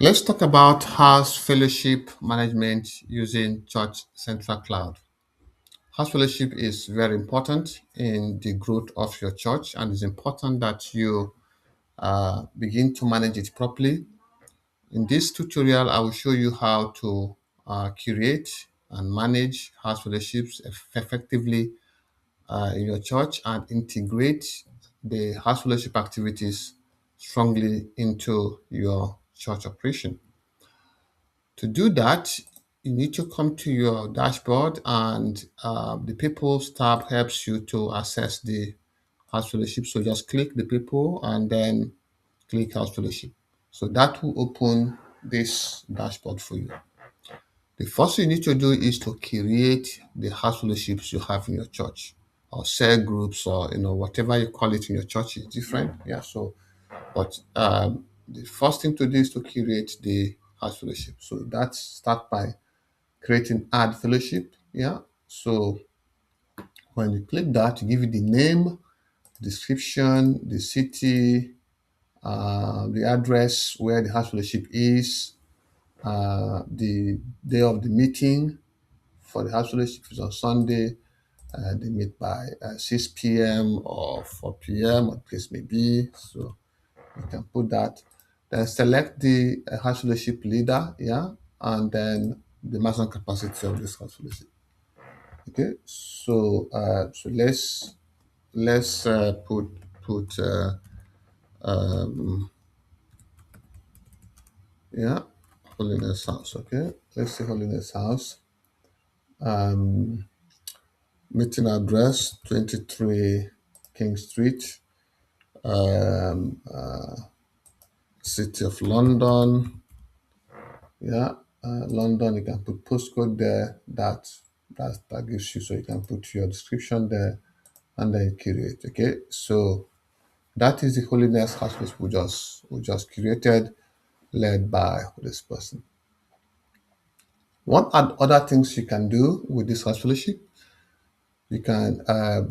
Let's talk about house fellowship management using Church Central Cloud. House fellowship is very important in the growth of your church, and it's important that you begin to manage it properly. In this tutorial, I will show you how to curate and manage house fellowships effectively in your church and integrate the house fellowship activities strongly into your church operation. To do that, you need to come to your dashboard, and the People's tab helps you to access the House Fellowship. So just click the People and then click House Fellowship. So that will open this dashboard for you. The first thing you need to do is to create the House Fellowships you have in your church, or cell groups, or whatever you call it in your church is different. Yeah. So, but the first thing to do is to create the House Fellowship. So that start by creating add fellowship. Yeah. So when you click that, you give it the name, description, the city, the address where the house fellowship is, the day of the meeting for the house fellowship is on Sunday. They meet by 6 p.m. or 4 p.m. or the case may be. So you can put that. Then select the house fellowship leader, yeah, and then the maximum capacity of this house fellowship. Okay, so let's put um, yeah, Holiness House. Okay, let's say Holiness House. Um, Meeting address 23 King Street, um, uh, City of London. Yeah, London. You can put postcode there. That gives you, so you can put your description there and then create. Okay, so that is the holiness house which we just created, led by this person. What are other things you can do with this house fellowship? You can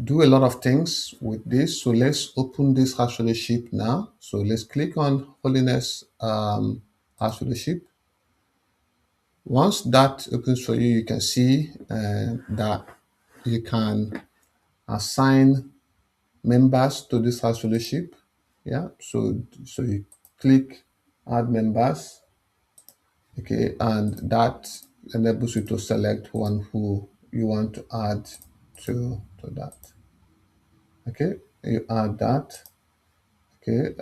do a lot of things with this. So let's open this house fellowship now. So let's click on holiness house fellowship. Once that opens for you, you can see that you can assign members to this house fellowship. Yeah, so you click add members. Okay, and that enables you to select one who you want to add to that. Okay, you add that. Okay,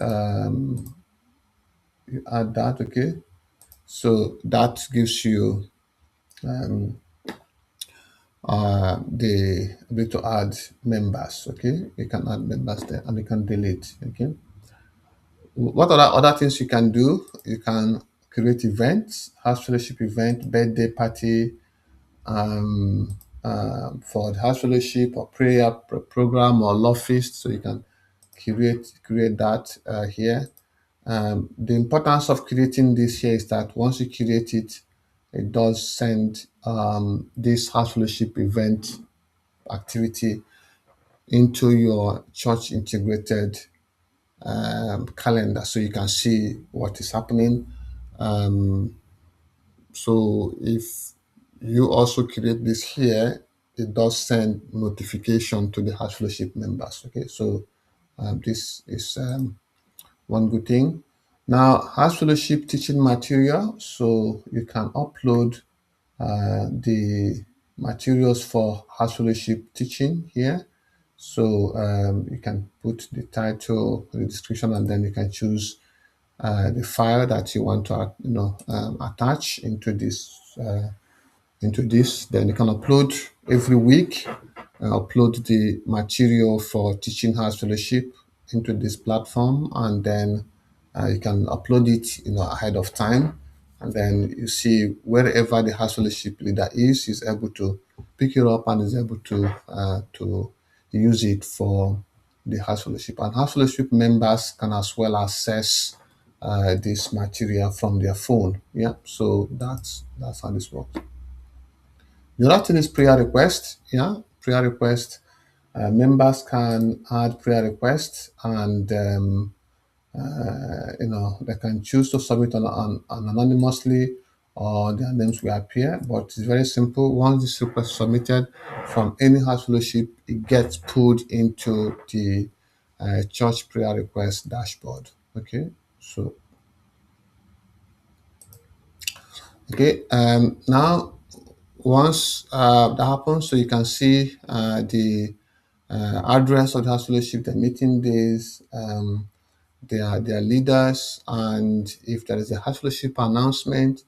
you add that. Okay, so that gives you the ability to add members. Okay, you can add members there, and you can delete. Okay, what other things you can do? You can create events, house fellowship event, birthday party, for the house fellowship or prayer program or love feast. So you can create that here. The importance of creating this here is that once you create it, it does send this house fellowship event activity into your church integrated calendar, so you can see what is happening. So if you also create this here, it does send notification to the house fellowship members. Okay, so this is one good thing. Now, house fellowship teaching material. So you can upload the materials for house fellowship teaching here. So you can put the title, the description, and then you can choose the file that you want to attach into this. Then you can upload every week, upload the material for teaching house fellowship into this platform, and then you can upload it ahead of time, and then you see wherever the house fellowship leader is able to pick it up and is able to use it for the house fellowship. And house fellowship members can as well access this material from their phone. Yeah, so that's how this works. The other thing is prayer request. Yeah, prayer request. Members can add prayer requests, and They can choose to submit anonymously, or their names will appear. But it's very simple. Once this request is submitted from any house fellowship, it gets pulled into the church prayer request dashboard. Okay, so now once that happens, so you can see the address of the house fellowship, the meeting days, their leaders, and if there is a house fellowship announcement,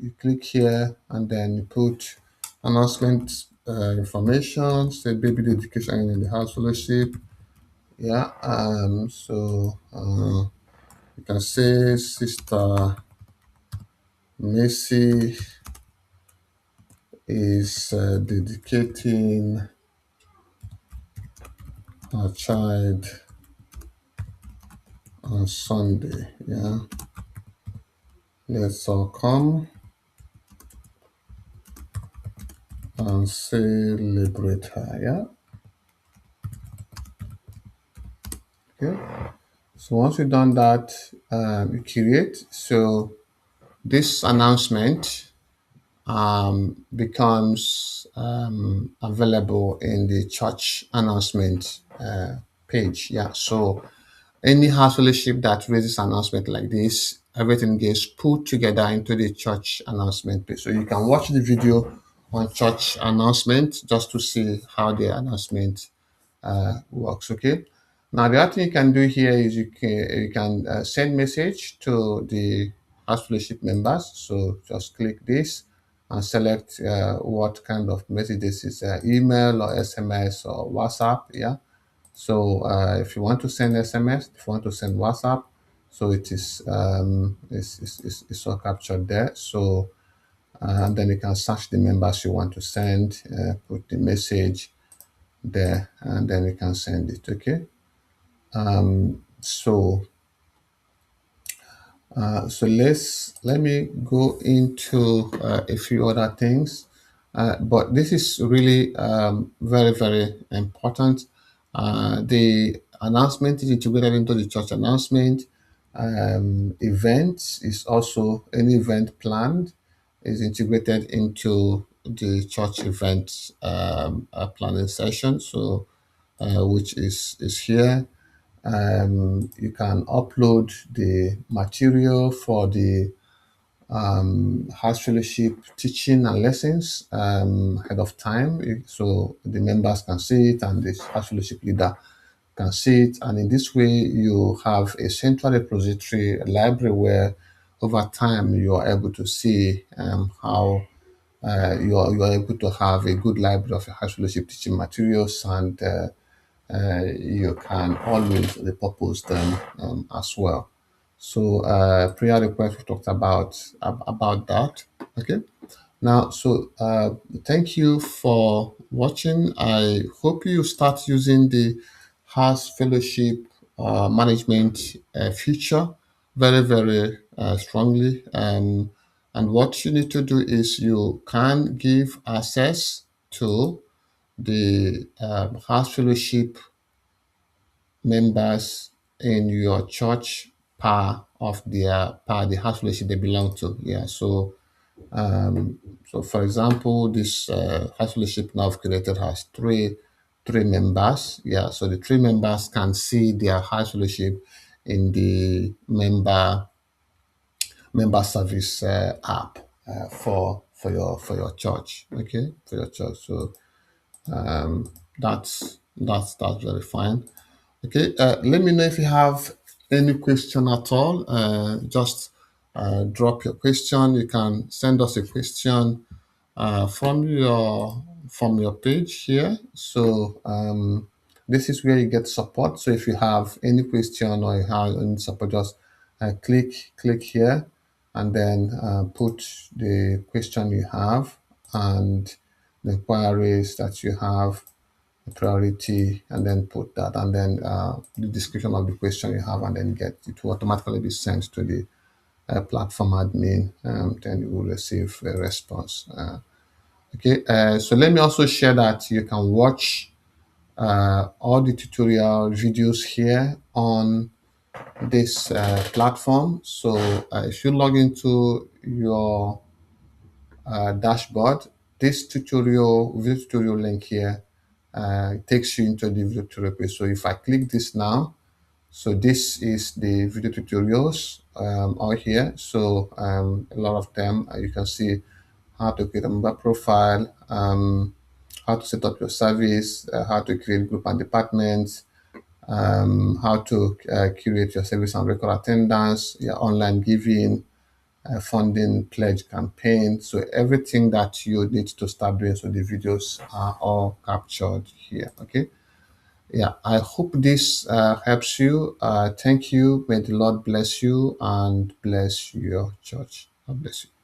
you click here and then you put announcement information, say baby dedication in the house fellowship. Yeah, you can say Sister Macy is dedicating her child on Sunday. Yeah, let's all come and celebrate her. Yeah, okay. So once you've done that, you create. So this announcement becomes available in the church announcement page. Yeah. So any house fellowship that raises announcement like this, everything gets put together into the church announcement page. So you can watch the video on church announcement just to see how the announcement works. Okay. Now the other thing you can do here is you can send message to the house fellowship members. So just click this and select what kind of message this is, email or SMS or WhatsApp. Yeah. So if you want to send SMS, if you want to send WhatsApp, so it is it's all captured there. So and then you can search the members you want to send, put the message there, and then you can send it. Okay. So let me go into a few other things, but this is really very very important. The announcement is integrated into the church announcement. Events is also any event planned is integrated into the church event planning session. So which is here. You can upload the material for the house fellowship teaching and lessons ahead of time, so the members can see it and the house fellowship leader can see it. And in this way, you have a central repository, a library where over time you are able to see how you are able to have a good library of house fellowship teaching materials, and you can always repurpose them as well. So prayer request we talked about that. Okay. Now, so thank you for watching. I hope you start using the House Fellowship management feature very very strongly. And what you need to do is you can give access to the House Fellowship members in your church per the house fellowship they belong to. Yeah. So for example, this house fellowship now I've created has three members. Yeah. So the three members can see their house fellowship in the member service app for your church. Okay, for your church. So that's very fine. Okay, let me know if you have any question at all. Just drop your question. You can send us a question from your page here. So this is where you get support. So if you have any question or you have any support, just click here and then put the question you have and the inquiries that you have, priority, and then put that, and then the description of the question you have, and then get it will automatically be sent to the platform admin. Then you will receive a response. Okay, so let me also share that you can watch all the tutorial videos here on this platform. So if you log into your dashboard, this video tutorial link here takes you into the video tutorial page. So if I click this now, so this is the video tutorials out here. So a lot of them, you can see how to create a member profile, how to set up your service, how to create group and departments, how to curate your service and record attendance, your online giving, funding pledge campaign. So everything that you need to start doing. So the videos are all captured here. Okay. Yeah, I hope this helps you. Thank you. May the Lord bless you and bless your church. God bless you.